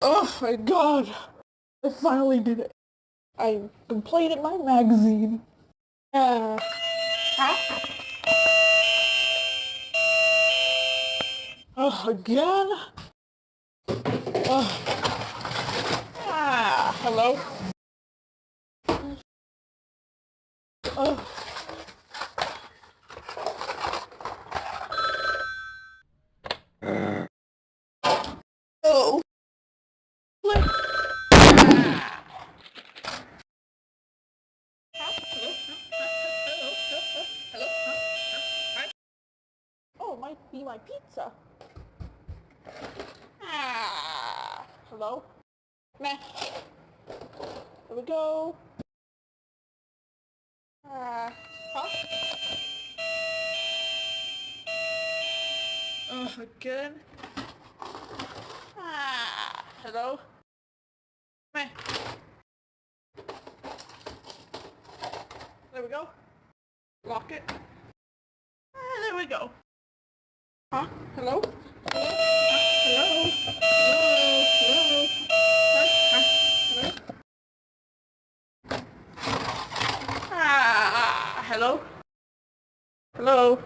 Oh my god! I finally did it. I completed my magazine. Huh? Oh, again? Hello? Oh. Oh. What? Oh, it might be my pizza. Hello? Meh. Here we go. Huh? Again? Hello? Meh. There we go. Lock it. There we go. Huh? Hello? Hello? Hello? Hello? Hello? Huh? Hello? Hello? Hello?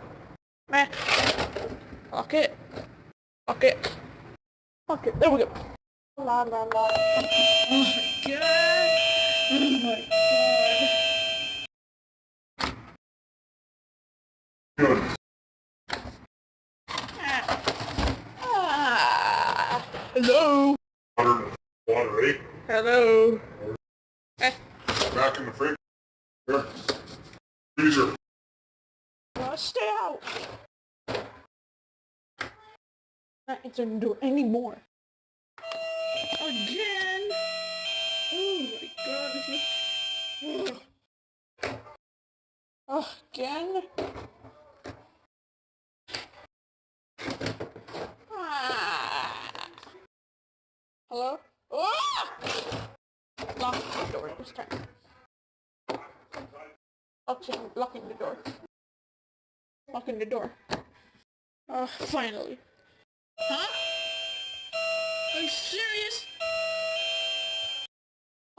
Meh. Lock it. Lock it. Lock it. There we go. La la la. Oh my god. Oh my god. Hello? Water, eh? Hello? Back in the fridge. Here. Freezer. Stay out! Not answering the door anymore. Again? Oh my god. Again? Hello? Lock the door this time. Locking the door. Locking the door. Finally. Huh? Are you serious?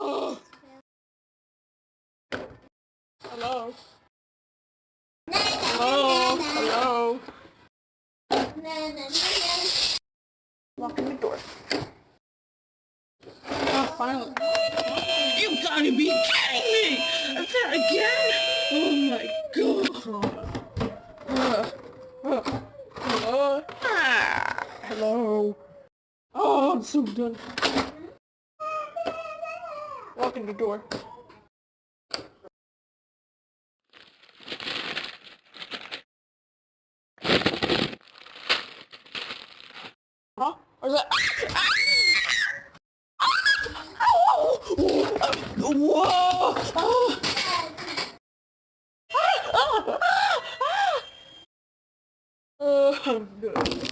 Oh. Hello? Hello? Hello? Locking the door. Finally. You gotta be kidding me! Is that again? Oh my god. Hello? Hello? Oh, I'm so done. Locking the door. Huh? Or is that... Whoa! I'm good.